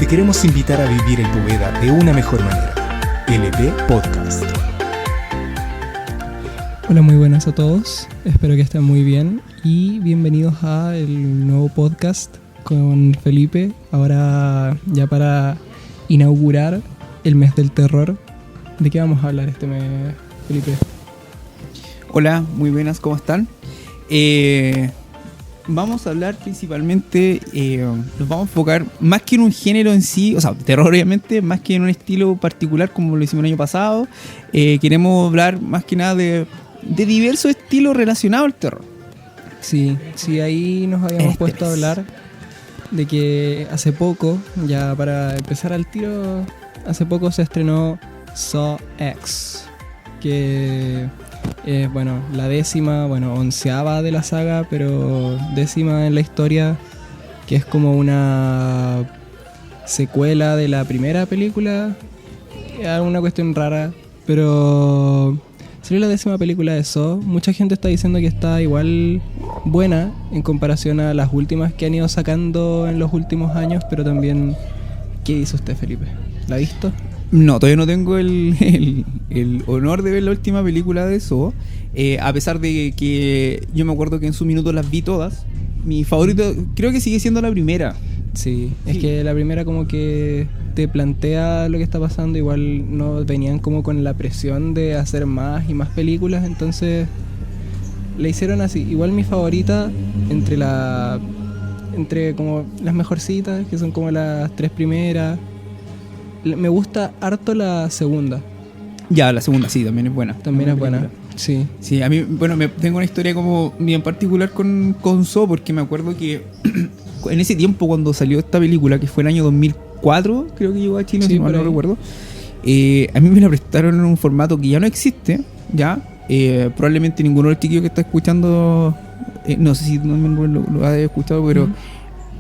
te queremos invitar a vivir el Poveda de una mejor manera. LP Podcast. Hola, muy buenas a todos. Espero que estén muy bien y bienvenidos a el nuevo podcast con Felipe. Ahora ya para inaugurar el mes del terror. ¿De qué vamos a hablar este mes, Felipe? Hola, muy buenas, ¿cómo están? Vamos a hablar principalmente, nos vamos a enfocar más que en un género en sí, o sea, terror obviamente, más que en un estilo particular como lo hicimos el año pasado. Queremos hablar más que nada de diversos estilos relacionados al terror. Sí, ahí nos habíamos puesto a hablar de que hace poco, ya para empezar al tiro, hace poco se estrenó Saw X, que es, la onceava de la saga, pero décima en la historia, que es como una secuela de la primera película. Es una cuestión rara, pero salió la décima película de Saw. Mucha gente está diciendo que está igual buena en comparación a las últimas que han ido sacando en los últimos años, pero también, ¿qué dice usted, Felipe? ¿La ha visto? No, todavía no tengo el honor de ver la última película de Saw, a pesar de que yo me acuerdo que en su minuto las vi todas. Mi favorito creo que sigue siendo la primera. Sí, es que la primera como que te plantea lo que está pasando. Igual no venían como con la presión de hacer más y más películas, entonces le hicieron así. Igual mi favorita entre como las mejorcitas, que son como las tres primeras. Me gusta harto la segunda. Ya, la segunda sí, también es buena. También es buena, sí. Sí, a mí, tengo una historia como bien particular con Saw, porque me acuerdo que en ese tiempo cuando salió esta película, que fue el año 2004, creo que llegó a Chile, sí, si mal no recuerdo, a mí me la prestaron en un formato que ya no existe, ya. Probablemente ninguno de los chiquillos que está escuchando, no sé si lo ha escuchado, pero...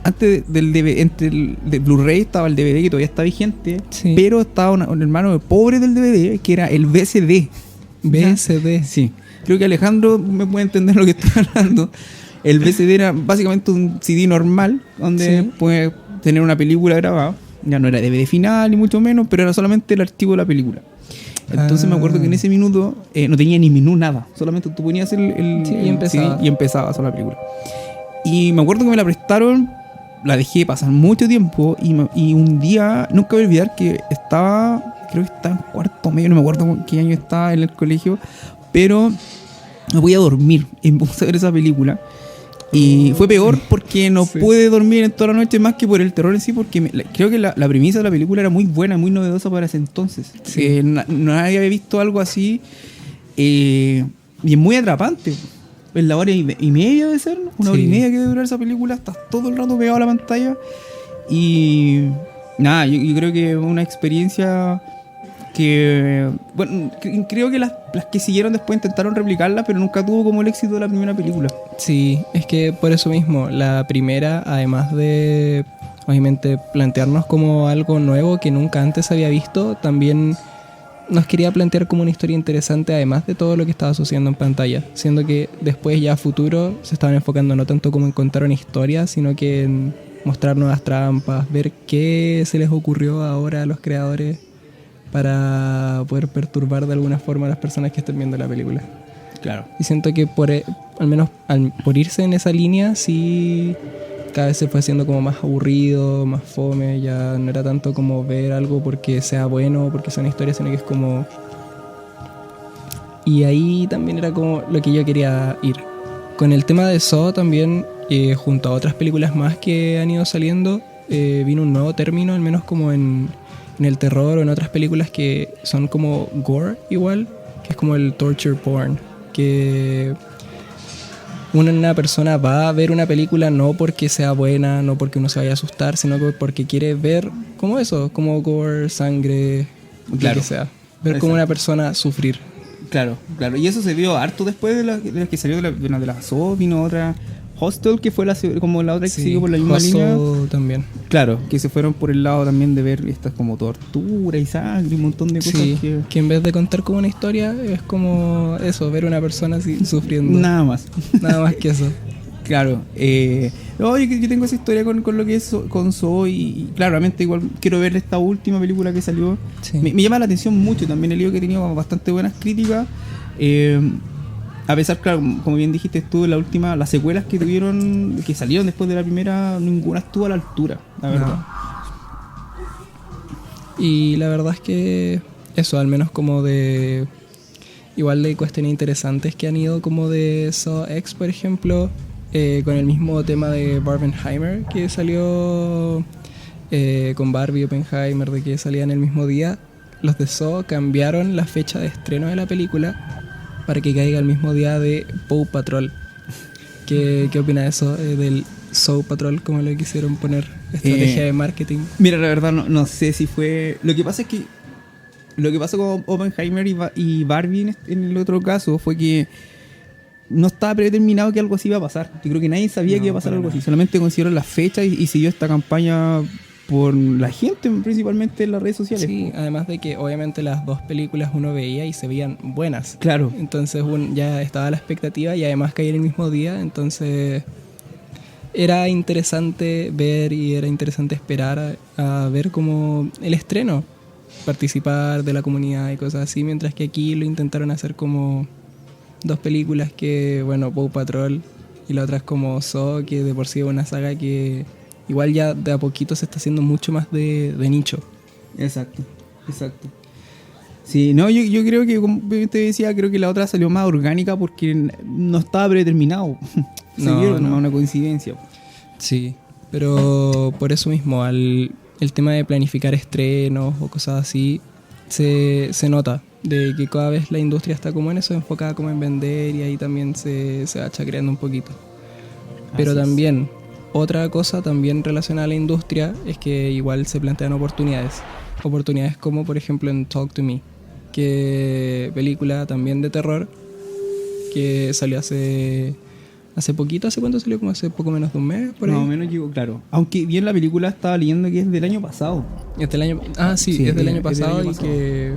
Antes del DVD, entre el Blu-ray estaba el DVD que todavía está vigente, sí. Pero estaba un hermano pobre del DVD que era el VCD. VCD. Sí. Creo que Alejandro me puede entender lo que estoy hablando. El VCD era básicamente un CD normal donde puede tener una película grabada. Ya no era DVD final ni mucho menos, pero era solamente el archivo de la película. Entonces me acuerdo que en ese minuto no tenía ni menú, nada. Solamente tú ponías el empezaba. CD y empezaba sola la película. Y me acuerdo que me la prestaron. La dejé pasar mucho tiempo y un día, nunca voy a olvidar que creo que estaba en cuarto medio, no me acuerdo qué año estaba en el colegio, pero no podía dormir y me puse a ver esa película. Y fue peor porque no pude dormir en toda la noche, más que por el terror en sí, porque creo que la premisa de la película era muy buena, muy novedosa para ese entonces. Sí. No había visto algo así y es muy atrapante. En la hora y media de ser, ¿no? Una hora y media que debe durar esa película, estás todo el rato pegado a la pantalla. Y nada, yo creo que es una experiencia que, creo que las que siguieron después intentaron replicarla, pero nunca tuvo como el éxito de la primera película. Sí, es que por eso mismo, la primera, además de obviamente plantearnos como algo nuevo que nunca antes había visto, también nos quería plantear como una historia interesante, además de todo lo que estaba sucediendo en pantalla, siendo que después ya a futuro se estaban enfocando no tanto como en contar una historia, sino que en mostrar nuevas trampas, ver qué se les ocurrió ahora a los creadores para poder perturbar de alguna forma a las personas que estén viendo la película. Claro. Y siento que al menos por irse en esa línea, sí, cada vez se fue haciendo como más aburrido, más fome. Ya no era tanto como ver algo porque sea bueno, porque sea una historia, sino que es como... Y ahí también era como lo que yo quería ir. Con el tema de Saw también, junto a otras películas más que han ido saliendo, vino un nuevo término, al menos como en el terror o en otras películas que son como gore igual, que es como el torture porn, que una persona va a ver una película no porque sea buena, no porque uno se vaya a asustar, sino porque quiere ver como eso, como gore, sangre, lo que sea. Ver como una persona sufrir. Claro. Y eso se vio harto después de la que salió de la Saw, vino otra Hostel, que fue como la otra que siguió por la misma línea. También. Claro, que se fueron por el lado también de ver estas como tortura y sangre y un montón de cosas que en vez de contar como una historia es como eso, ver una persona así sufriendo. Nada más que eso. Claro, No, yo tengo esa historia con lo que es con Saw y claramente igual quiero ver esta última película que salió. Sí. Me llama la atención mucho también el libro que ha tenido bastante buenas críticas. A pesar, claro, como bien dijiste tú, las secuelas que tuvieron, que salieron después de la primera, ninguna estuvo a la altura, la verdad. Y la verdad es que eso, al menos como de... Igual de cuestiones interesantes que han ido como de Saw X, por ejemplo, con el mismo tema de Barbenheimer que salió con Barbie y Oppenheimer, de que salían el mismo día. Los de Saw cambiaron la fecha de estreno de la película para que caiga el mismo día de Paw Patrol. ¿Qué opina de eso? Del Saw Patrol, como le quisieron poner, estrategia de marketing. Mira, la verdad no sé si fue... Lo que pasa es que lo que pasó con Oppenheimer y Barbie en el otro caso fue que no estaba predeterminado que algo así iba a pasar. Yo creo que nadie sabía que iba a pasar algo así. Solamente consideraron las fechas y siguió esta campaña por la gente, principalmente en las redes sociales. Sí, además de que obviamente las dos películas uno veía y se veían buenas. Claro. Entonces ya estaba la expectativa y además caía el mismo día, entonces era interesante ver y era interesante esperar a ver como el estreno, participar de la comunidad y cosas así, mientras que aquí lo intentaron hacer como dos películas que, bueno, Paw Patrol y la otra es como Saw, que de por sí es una saga que igual ya de a poquito se está haciendo mucho más de nicho. Exacto. Sí, no, yo creo que, como te decía, creo que la otra salió más orgánica porque no estaba predeterminado. Se vieron nomás una coincidencia. Sí, pero por eso mismo, el tema de planificar estrenos o cosas así, se nota de que cada vez la industria está como en eso, enfocada como en vender, y ahí también se va chacreando un poquito. Pero Así también, otra cosa también relacionada a la industria es que igual se plantean oportunidades. Oportunidades como por ejemplo en Talk to Me, que película también de terror que salió hace poquito. ¿Hace cuánto salió? Como hace poco menos de un mes, por ahí. Más o menos llegó, claro. Aunque bien la película estaba leyendo que es del año pasado. Sí, es del año pasado, y que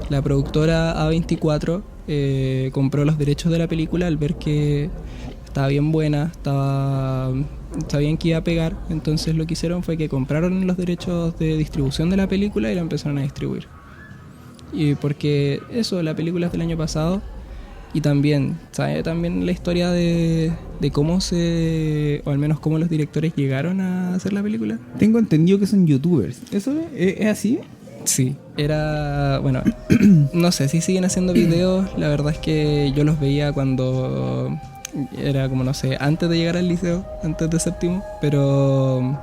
la productora A24 compró los derechos de la película al ver que estaba bien buena, sabían que iba a pegar, entonces lo que hicieron fue que compraron los derechos de distribución de la película y la empezaron a distribuir. Y porque eso, la película es del año pasado. Y también, ¿sabe? También la historia de cómo o al menos cómo los directores llegaron a hacer la película. Tengo entendido que son youtubers. ¿Eso es así? Sí, bueno, no sé si siguen haciendo videos. La verdad es que yo los veía cuando era como, no sé, antes de llegar al liceo, antes de séptimo. Pero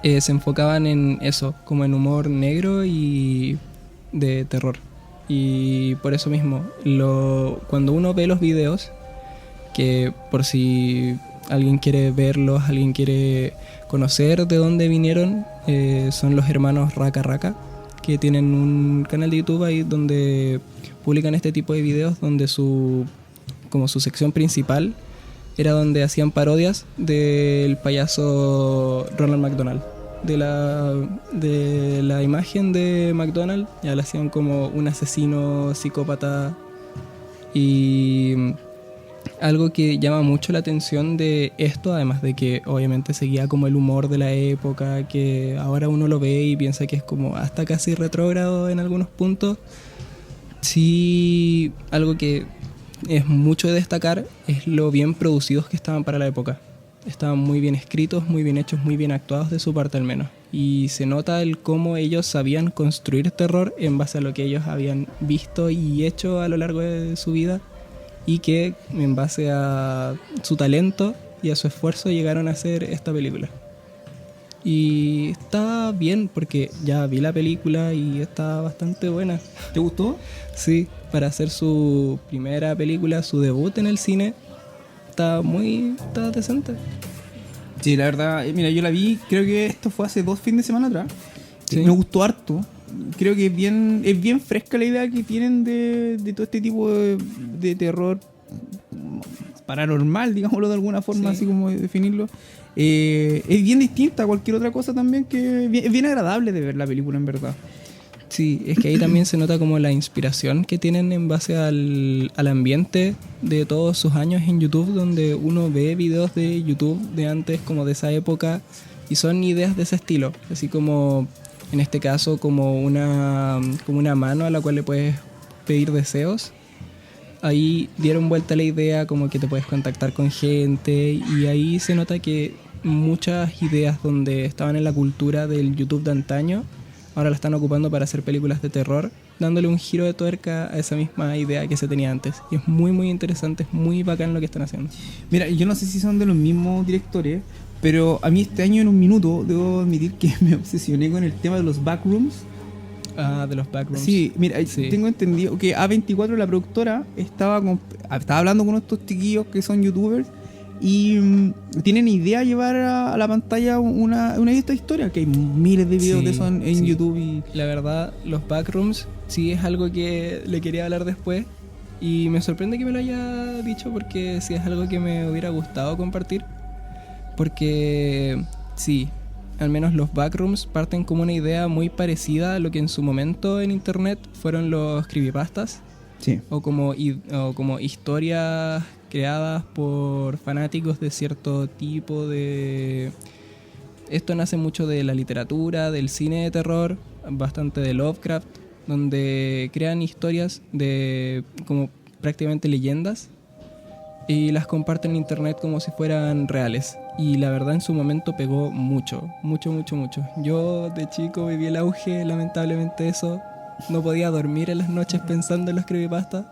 se enfocaban en eso, como en humor negro y de terror. Y por eso mismo, cuando uno ve los videos, que por si alguien quiere verlos, alguien quiere conocer de dónde vinieron, son los hermanos Raka Raka, que tienen un canal de YouTube ahí donde publican este tipo de videos, donde su sección principal era donde hacían parodias del payaso Ronald McDonald. De la imagen de McDonald, ya la hacían como un asesino psicópata. Y algo que llama mucho la atención de esto, además de que obviamente seguía como el humor de la época, que ahora uno lo ve y piensa que es como hasta casi retrógrado en algunos puntos. Sí, algo que es mucho de destacar es lo bien producidos que estaban para la época. Estaban muy bien escritos, muy bien hechos, muy bien actuados de su parte al menos. Y se nota el cómo ellos sabían construir terror en base a lo que ellos habían visto y hecho a lo largo de su vida, y que en base a su talento y a su esfuerzo llegaron a hacer esta película. Y está bien porque ya vi la película y está bastante buena. ¿Te gustó? Sí, para hacer su primera película, su debut en el cine, está decente. Sí, la verdad, mira, yo la vi, creo que esto fue hace 2 fines de semana atrás. Sí. Me gustó harto. Creo que es bien fresca la idea que tienen de todo este tipo de terror paranormal, digámoslo de alguna forma, Sí. así como definirlo. Es bien distinta a cualquier otra cosa también, que es bien agradable de ver la película, en verdad. Sí, es que ahí también se nota como la inspiración que tienen en base al ambiente de todos sus años en YouTube, donde uno ve videos de YouTube de antes, como de esa época, y son ideas de ese estilo, así como en este caso como una mano a la cual le puedes pedir deseos. Ahí dieron vuelta la idea como que te puedes contactar con gente, y ahí se nota que muchas ideas donde estaban en la cultura del YouTube de antaño ahora la están ocupando para hacer películas de terror, dándole un giro de tuerca a esa misma idea que se tenía antes. Y es muy muy interesante, es muy bacán lo que están haciendo. Mira, yo no sé si son de los mismos directores, pero a mí este año en un minuto debo admitir que me obsesioné con el tema de los backrooms. Ah, de los backrooms. Sí, mira, Sí. tengo entendido que A24, la productora, estaba hablando con estos chiquillos que son youtubers y tienen idea de llevar a la pantalla una de estas historias, que hay miles de videos Sí, de eso en sí. YouTube. Y La verdad, los backrooms sí es algo que le quería hablar después, y me sorprende que me lo haya dicho, porque sí es algo que me hubiera gustado compartir, porque sí, al menos los backrooms parten como una idea muy parecida a lo que en su momento en internet fueron los creepypastas, sí, o como historias creadas por fanáticos de cierto tipo de... Esto nace mucho de la literatura, del cine de terror, bastante de Lovecraft, donde crean historias de como prácticamente leyendas y las comparten en internet como si fueran reales. Y la verdad en su momento pegó mucho, mucho, mucho, mucho. Yo de chico viví el auge, lamentablemente, eso. No podía dormir en las noches pensando en los creepypastas.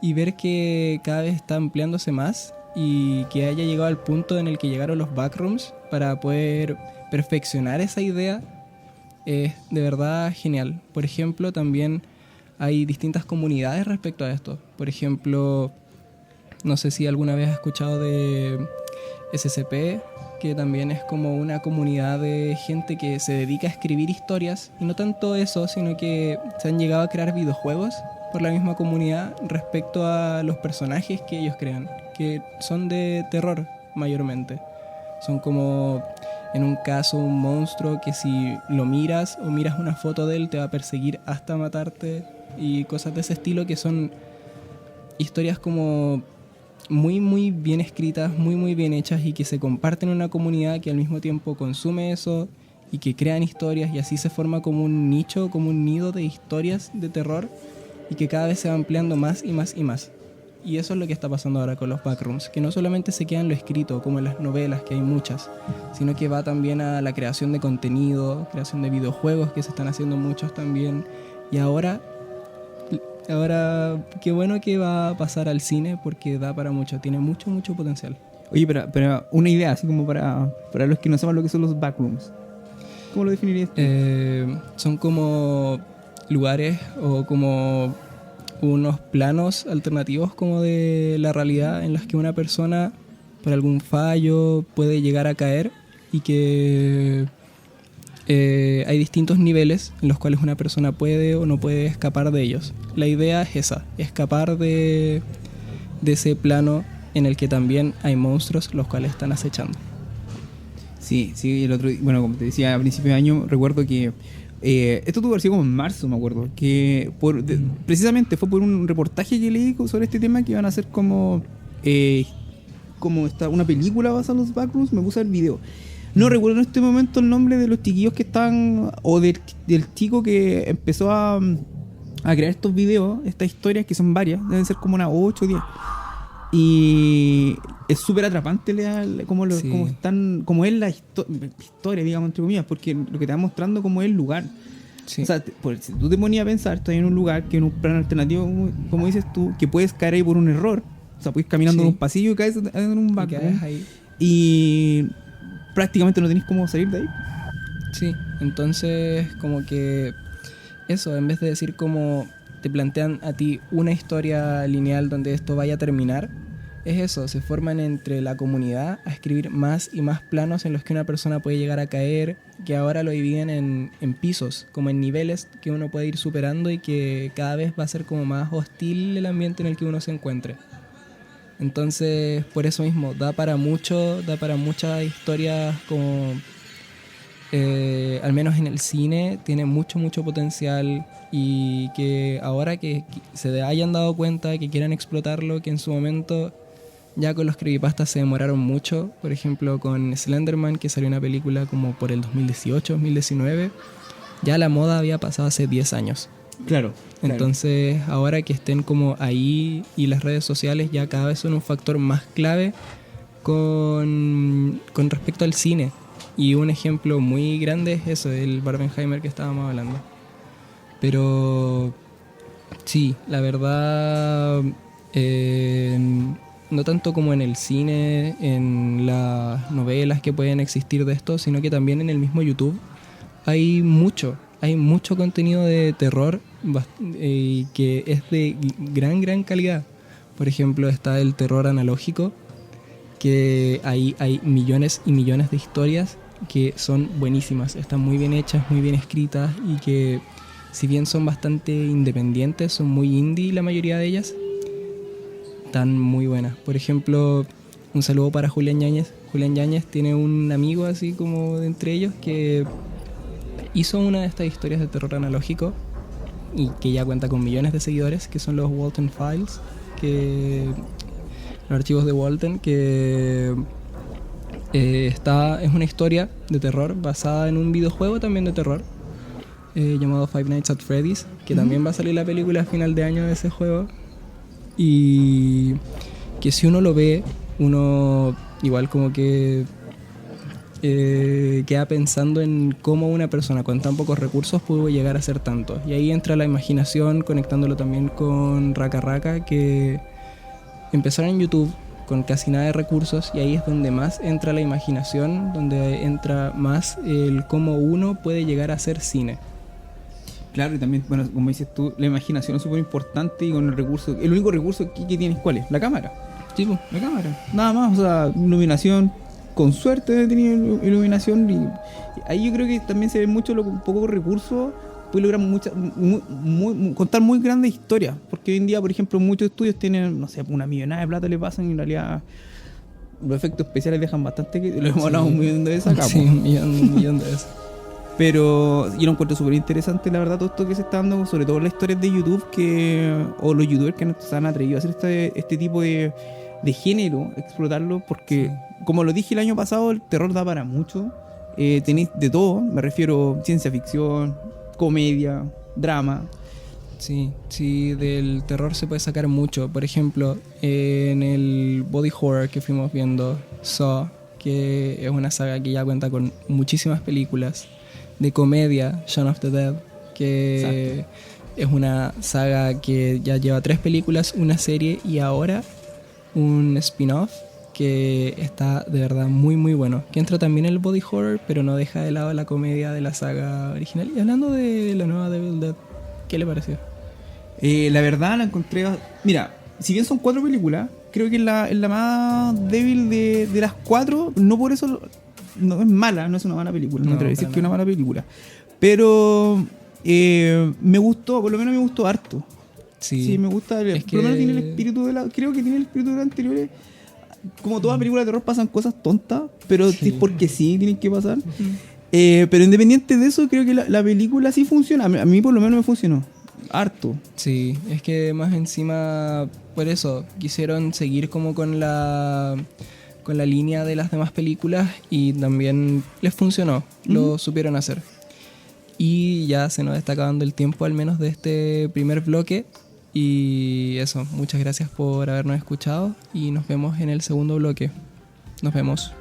Y ver que cada vez está ampliándose más y que haya llegado al punto en el que llegaron los backrooms para poder perfeccionar esa idea es de verdad genial. Por ejemplo, también hay distintas comunidades respecto a esto. Por ejemplo, no sé si alguna vez has escuchado de SCP, que también es como una comunidad de gente que se dedica a escribir historias, y no tanto eso, sino que se han llegado a crear videojuegos por la misma comunidad respecto a los personajes que ellos crean, que son de terror mayormente. Son como, en un caso, un monstruo que si lo miras o miras una foto de él te va a perseguir hasta matarte, y cosas de ese estilo, que son historias como muy muy bien escritas, muy muy bien hechas, y que se comparten en una comunidad que al mismo tiempo consume eso y que crean historias, y así se forma como un nicho, como un nido de historias de terror, y que cada vez se va ampliando más y más y más. Y eso es lo que está pasando ahora con los backrooms, que no solamente se queda en lo escrito, como en las novelas, que hay muchas, sino que va también a la creación de contenido, creación de videojuegos, que se están haciendo muchos también. Y ahora, qué bueno que va a pasar al cine, porque da para mucho, tiene mucho, mucho potencial. oye, pero una idea, así como para los que no sepan lo que son los backrooms. ¿Cómo lo definirías tú? Son como lugares o como unos planos alternativos como de la realidad, en las que una persona por algún fallo puede llegar a caer, y que hay distintos niveles en los cuales una persona puede o no puede escapar de ellos. La idea es esa, escapar de ese plano en el que también hay monstruos los cuales están acechando. Sí, el otro, bueno, como te decía, a principio de año, recuerdo que esto tuvo que haber sido como en marzo, me acuerdo, que precisamente fue por un reportaje que leí sobre este tema, que iban a hacer como una película basada en los backrooms. Me puse a ver video. No recuerdo en este momento el nombre de los chiquillos que están, o del chico que empezó a crear estos videos, estas historias, que son varias, deben ser como unas 8 o 10. Y es súper atrapante como es la historia, digamos, entre comillas, porque lo que te va mostrando como es el lugar. Sí. O sea, si tú te ponías a pensar, estás en un lugar que en un plano alternativo, como dices tú, que puedes caer ahí por un error. O sea, puedes caminando Sí. en un pasillo y caes en un Y backroom. quedas ahí. Y prácticamente no tenés cómo salir de ahí. Sí, entonces como que eso, en vez de decir como te plantean a ti una historia lineal donde esto vaya a terminar, es eso, se forman entre la comunidad a escribir más y más planos en los que una persona puede llegar a caer, que ahora lo dividen en pisos, como en niveles que uno puede ir superando, y que cada vez va a ser como más hostil el ambiente en el que uno se encuentre. Entonces, por eso mismo, da para muchas historias como al menos en el cine, tiene mucho potencial, y que ahora que se hayan dado cuenta, que quieran explotarlo, que en su momento ya con los creepypastas se demoraron mucho. Por ejemplo, con Slenderman, que salió una película como por el 2018, 2019, ya la moda había pasado hace 10 años. Claro. Entonces, ahora que estén como ahí, y las redes sociales ya cada vez son un factor más clave con respecto al cine. Y un ejemplo muy grande es eso, el Barbenheimer que estábamos hablando. Pero sí, la verdad, no tanto como en el cine, en las novelas que pueden existir de esto, sino que también en el mismo YouTube hay mucho contenido de terror que es de gran calidad. Por ejemplo, está el terror analógico, que ahí hay millones y millones de historias que son buenísimas, están muy bien hechas, muy bien escritas, y que si bien son bastante independientes, son muy indie la mayoría de ellas, están muy buenas. Por ejemplo, un saludo para Julián Yáñez. Julián Yáñez tiene un amigo así como de entre ellos que hizo una de estas historias de terror analógico y que ya cuenta con millones de seguidores, que son los Walton Files, los archivos de Walton, que es una historia de terror basada en un videojuego también de terror llamado Five Nights at Freddy's, que también va a salir la película a final de año de ese juego, y que si uno lo ve, uno igual como que queda pensando en cómo una persona con tan pocos recursos pudo llegar a hacer tanto. Y ahí entra la imaginación, conectándolo también con Raka Raka, que empezaron en YouTube con casi nada de recursos, y ahí es donde más entra la imaginación, donde entra más el cómo uno puede llegar a hacer cine. Claro, y también, bueno, como dices tú, la imaginación es súper importante, y con el recurso, el único recurso que tienes, ¿cuál es? La cámara. Sí, pues. La cámara. Nada más, o sea, iluminación, con suerte tenía iluminación, y ahí yo creo que también se ve mucho lo pocos recursos, puede lograr contar muy grandes historias, porque hoy en día, por ejemplo, muchos estudios tienen, no sé, una millonada de plata le pasan, y en realidad los efectos especiales dejan bastante, que lo hemos hablado un millón de veces acá. Sí, un millón de veces. Pero yo lo encuentro súper interesante, la verdad, todo esto que se está dando, sobre todo las historias de YouTube, o los youtubers que se han atrevido a hacer este tipo de género, explotarlo, porque como lo dije el año pasado, el terror da para mucho. Tenéis de todo, me refiero a ciencia ficción, comedia, drama. Sí, del terror se puede sacar mucho. Por ejemplo, en el body horror que fuimos viendo, Saw, que es una saga que ya cuenta con muchísimas películas. De comedia, Shaun of the Dead, que exacto, es una saga que ya lleva 3 películas, una serie y ahora un spin-off que está de verdad muy bueno, que entra también en el body horror, pero no deja de lado la comedia de la saga original. Y hablando de la nueva Devil Dead, ¿qué le pareció? La verdad la encontré... Mira, si bien son 4 películas, creo que es la más débil de las 4, no por eso... No es mala, no es una mala película, no te voy a decir que es una mala película, pero me gustó, por lo menos me gustó harto. Sí, me gusta, por lo menos tiene el espíritu creo que tiene el espíritu de las anteriores. Como toda película de terror pasan cosas tontas, pero es porque sí tienen que pasar. Pero independiente de eso, creo que la película sí funciona, a mí por lo menos me funcionó harto. Sí, es que más encima, por eso quisieron seguir como con la línea de las demás películas, y también les funcionó, lo supieron hacer. Y ya se nos está acabando el tiempo, al menos de este primer bloque, y eso, muchas gracias por habernos escuchado, y nos vemos en el segundo bloque. Nos vemos.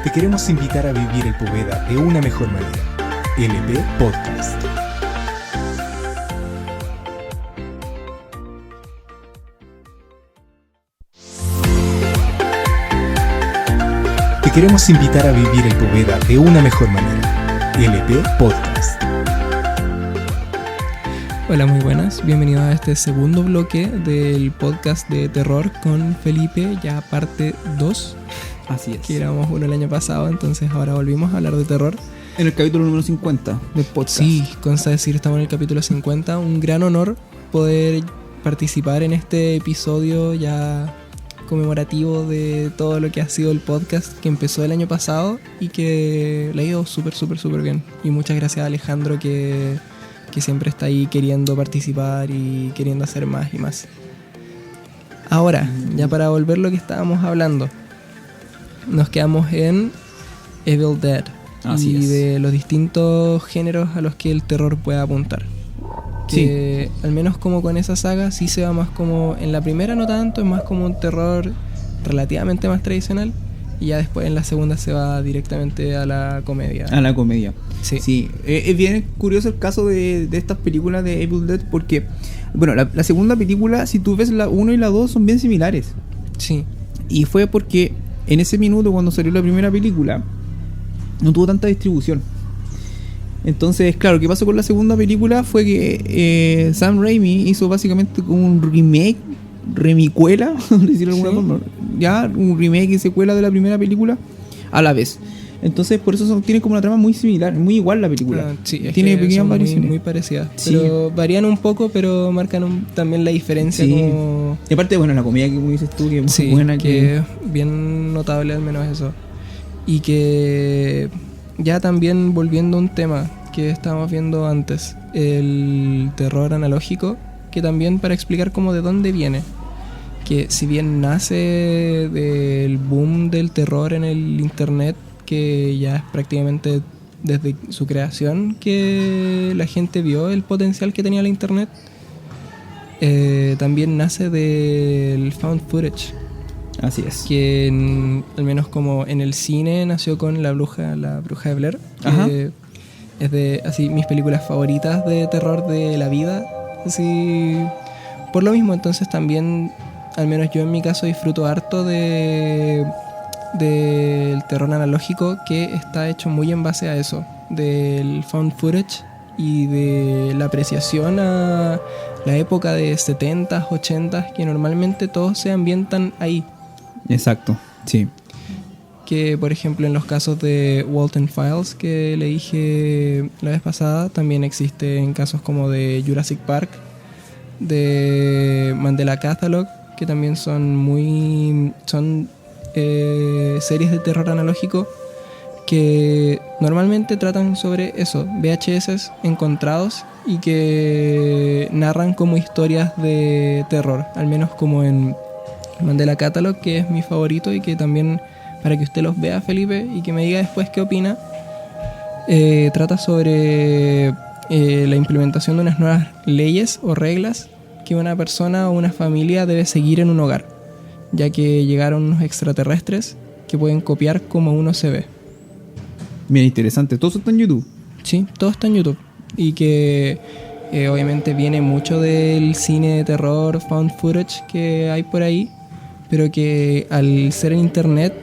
Te queremos invitar a vivir el Poveda de una mejor manera. LP Podcast. Te queremos invitar a vivir el Poveda de una mejor manera. LP Podcast. Hola, muy buenas. Bienvenidos a este segundo bloque del podcast de terror con Felipe, ya parte 2. Así es. Que éramos uno el año pasado, entonces ahora volvimos a hablar de terror. En el capítulo número 50 del podcast. Sí, consta decir, estamos en el capítulo 50. Un gran honor poder participar en este episodio ya conmemorativo de todo lo que ha sido el podcast que empezó el año pasado y que le ha ido súper bien. Y muchas gracias a Alejandro que siempre está ahí queriendo participar y queriendo hacer más y más. Ahora, ya para volver lo que estábamos hablando, nos quedamos en Evil Dead. Así y es. de los distintos géneros a los que el terror puede apuntar. Que al menos como con esa saga sí se va más como... En la primera no tanto, es más como un terror relativamente más tradicional. Y ya después en la segunda se va directamente a la comedia. A la comedia. Sí. Es bien curioso el caso de estas películas de Evil Dead porque, bueno, la segunda película, si tú ves la 1 y la 2, son bien similares. Sí. Y fue porque en ese minuto, cuando salió la primera película, no tuvo tanta distribución. Entonces, claro, ¿qué pasó con la segunda película? Fue que Sam Raimi hizo básicamente como un remake, remicuela, por decirlo de alguna forma. Ya, un remake y secuela de la primera película a la vez. Entonces, por eso tiene como una trama muy similar, muy igual la película. Sí, es tiene que pequeñas son variaciones. muy parecidas. Sí. Pero varían un poco, pero marcan también la diferencia. Sí. Como... Y aparte, bueno, la comedia que como dices tú, que es muy Sí, buena. que es bien notable al menos eso. Y que ya también volviendo a un tema que estábamos viendo antes, el terror analógico, que también para explicar cómo de dónde viene. Que si bien nace del boom del terror en el internet, que ya es prácticamente desde su creación que la gente vio el potencial que tenía la internet, también nace del found footage, Así es. que al menos como en el cine nació con La Bruja de Blair, Ajá. que es de así mis películas favoritas de terror de la vida, así por lo mismo. Entonces también, al menos yo en mi caso, disfruto harto del terror analógico, que está hecho muy en base a eso, del found footage y de la apreciación a la época de 70s, 80s, que normalmente todos se ambientan ahí. Exacto, sí. Que por ejemplo en los casos de Walton Files que le dije la vez pasada, también existe en casos como de Jurassic Park, de Mandela Catalogue, que también son series de terror analógico que normalmente tratan sobre eso, VHS encontrados y que narran como historias de terror, al menos como en Mandela Catalogue, que es mi favorito y que también, para que usted los vea, Felipe, y que me diga después qué opina, trata sobre la implementación de unas nuevas leyes o reglas que una persona o una familia debe seguir en un hogar, ya que llegaron unos extraterrestres que pueden copiar como uno se ve. Bien interesante. Todo eso está en YouTube. Sí, todo está en YouTube. Y que obviamente viene mucho del cine de terror, found footage que hay por ahí, pero que al ser en internet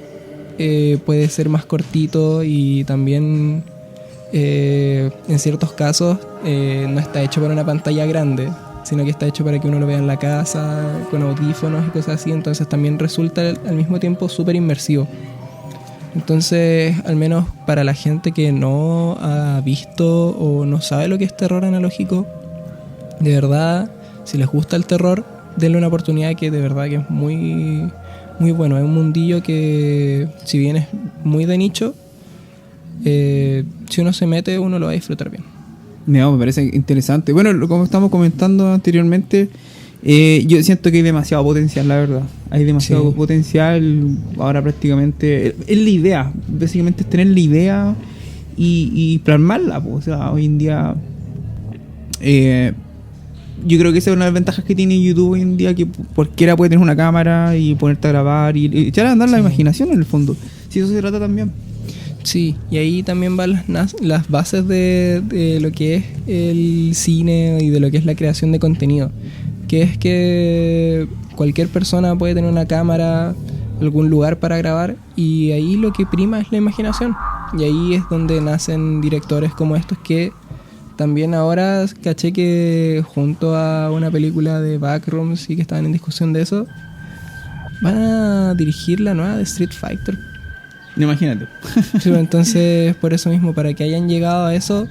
puede ser más cortito y también en ciertos casos no está hecho para una pantalla grande, sino que está hecho para que uno lo vea en la casa, con audífonos y cosas así. Entonces también resulta al mismo tiempo súper inmersivo. Entonces, al menos para la gente que no ha visto o no sabe lo que es terror analógico, de verdad, si les gusta el terror, denle una oportunidad, que de verdad que es muy, muy bueno. Es un mundillo que, si bien es muy de nicho, si uno se mete, uno lo va a disfrutar bien. Me parece interesante. Bueno, como estamos comentando anteriormente, yo siento que hay demasiado potencial, la verdad. Hay demasiado potencial. Ahora prácticamente es la idea. Básicamente es tener la idea y plasmarla. O sea, hoy en día yo creo que esa es una de las ventajas que tiene YouTube hoy en día, que cualquiera puede tener una cámara y ponerte a grabar y echar a andar la imaginación en el fondo. Si eso se trata también. Sí, y ahí también van las bases de lo que es el cine y de lo que es la creación de contenido, que es que cualquier persona puede tener una cámara, algún lugar para grabar, y ahí lo que prima es la imaginación. Y ahí es donde nacen directores como estos, que también ahora caché que junto a una película de Backrooms y que estaban en discusión de eso, van a dirigir la nueva de Street Fighter. Imagínate. Sí, entonces, por eso mismo, para que hayan llegado a eso,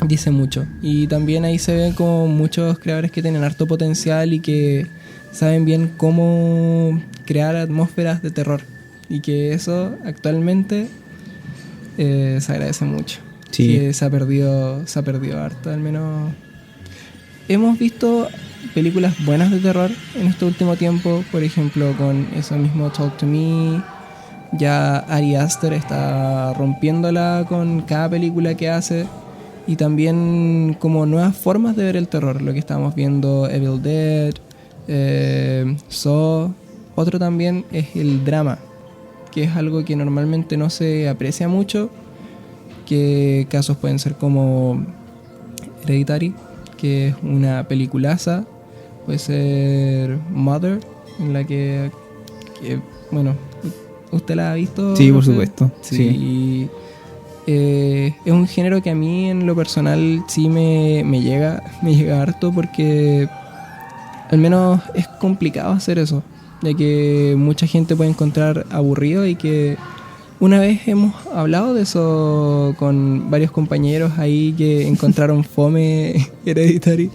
dice mucho. Y también ahí se ven como muchos creadores que tienen harto potencial y que saben bien cómo crear atmósferas de terror. Y que eso actualmente se agradece mucho. Sí. Que se ha perdido harto, al menos. Hemos visto películas buenas de terror en este último tiempo, por ejemplo con eso mismo Talk to Me. Ya Ari Aster está rompiéndola con cada película que hace, y también como nuevas formas de ver el terror, lo que estamos viendo Evil Dead, Saw. Otro también es el drama, que es algo que normalmente no se aprecia mucho, que casos pueden ser como Hereditary, que es una peliculaza. Puede ser Mother, en la que bueno, ¿usted la ha visto? Sí, por supuesto. Sí. Y, es un género que a mí en lo personal sí me llega harto, porque al menos es complicado hacer eso, ya que mucha gente puede encontrar aburrido, y que una vez hemos hablado de eso con varios compañeros ahí que encontraron fome Hereditary.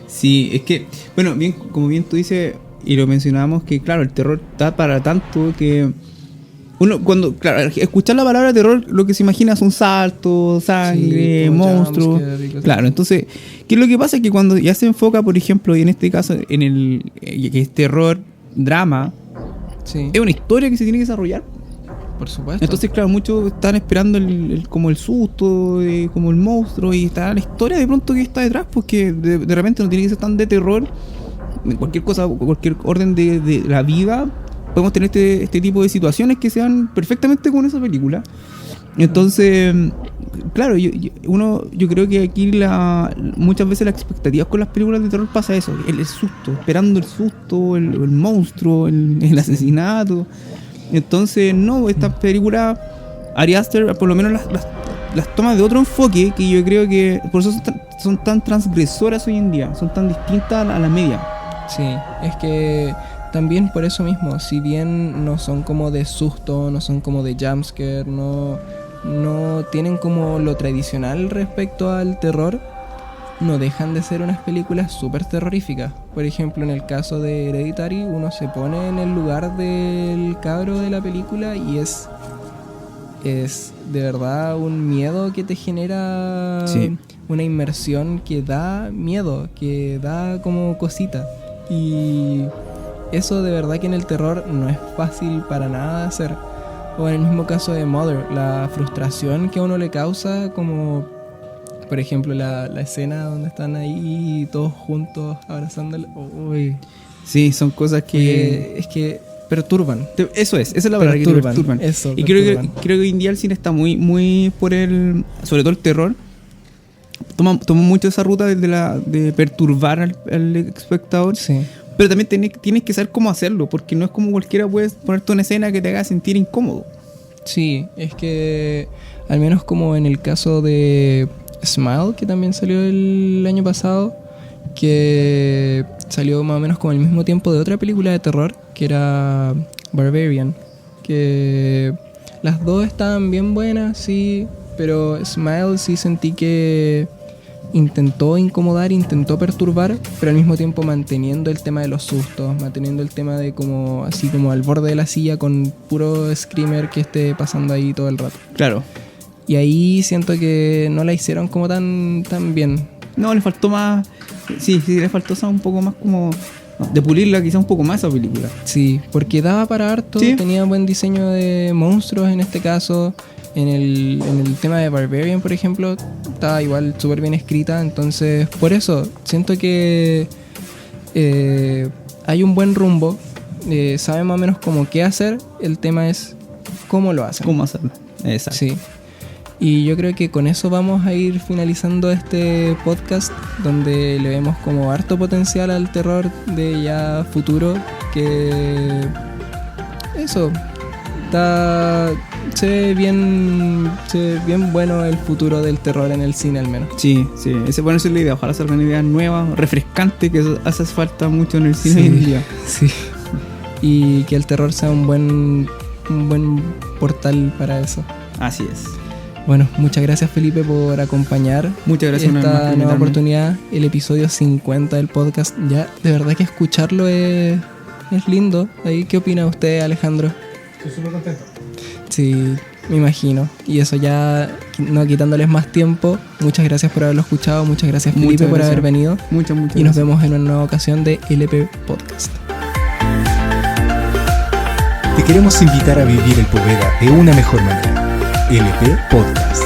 Sí, es que, bueno, bien, como bien tú dices, y lo mencionábamos, que claro, el terror está para tanto que uno, cuando, claro, escuchar la palabra terror, lo que se imagina son saltos, sangre, Sí, monstruos. Claro, entonces, ¿qué es lo que pasa? Es que cuando ya se enfoca, por ejemplo, y en este caso, en el que es terror, drama, Sí, es una historia que se tiene que desarrollar. por supuesto. Entonces, claro, muchos están esperando como el susto, como el monstruo, y está la historia de pronto que está detrás, porque de repente no tiene que ser tan de terror. En cualquier cosa, cualquier orden de la vida, podemos tener este tipo de situaciones que sean perfectamente como en esa película. Entonces, claro, yo creo que aquí muchas veces las expectativas con las películas de terror pasa eso, el susto, esperando el susto, el monstruo, el asesinato. Entonces, no, esta película, Ari Aster, por lo menos las toma de otro enfoque, que yo creo que por eso son tan transgresoras hoy en día, son tan distintas a la media. Sí, es que también por eso mismo, si bien no son como de susto, no son como de jumpscare, no tienen como lo tradicional respecto al terror, no dejan de ser unas películas súper terroríficas. Por ejemplo, en el caso de Hereditary, uno se pone en el lugar del cabro de la película y es de verdad un miedo que te genera, Sí. una inmersión que da miedo, que da como cosita. Y eso de verdad que en el terror no es fácil para nada de hacer. O en el mismo caso de Mother, la frustración que a uno le causa, como por ejemplo la escena donde están ahí todos juntos abrazándole. Uy, Sí, son cosas que... es que perturban. Esa es la palabra, que te perturban. Eso, Y perturban. creo que hoy en día el cine está muy por sobre todo el terror, toma mucho esa ruta de perturbar al espectador. Sí. Pero también tienes que saber cómo hacerlo, porque no es como cualquiera puede ponerte una escena que te haga sentir incómodo. Sí, es que al menos como en el caso de Smile, que también salió el año pasado, que salió más o menos como al mismo tiempo de otra película de terror, que era Barbarian, que las dos estaban bien buenas, sí, pero Smile sí sentí que intentó incomodar, intentó perturbar, pero al mismo tiempo manteniendo el tema de los sustos, manteniendo el tema de como así como al borde de la silla con puro screamer que esté pasando ahí todo el rato. Claro. Y ahí siento que no la hicieron como tan bien. No, le faltó más... Sí, le faltó un poco más como... de pulirla quizá un poco más esa película. Sí, porque daba para harto, Sí. tenía buen diseño de monstruos en este caso. En el tema de Barbarian, por ejemplo, estaba igual súper bien escrita. Entonces, por eso, siento que hay un buen rumbo. Saben más o menos como qué hacer. El tema es cómo lo hacen. ¿Cómo hacerlo? Exacto. Sí. Y yo creo que con eso vamos a ir finalizando este podcast, donde le vemos como harto potencial al terror de ya futuro, que eso se ve bien bueno el futuro del terror en el cine al menos. Sí. Esa es la idea. Ojalá salgan ideas nuevas, refrescantes, que eso hace falta mucho en el cine hoy en día. Sí. Y que el terror sea un buen portal para eso. Así es. Bueno, muchas gracias Felipe por acompañar. Muchas gracias una vez más por esta nueva invitarme. oportunidad, el episodio 50 del podcast. Ya, de verdad que escucharlo es es lindo. Ahí, ¿qué opina usted, Alejandro? Estoy súper contento. Sí, me imagino. Y eso ya, no quitándoles más tiempo, muchas gracias por haberlo escuchado, muchas gracias Felipe Muchas por gracias. haber venido. Muchas Y nos gracias. vemos en una nueva ocasión de LP Podcast. Te queremos invitar a vivir el Poveda de una mejor manera. LP Podcast.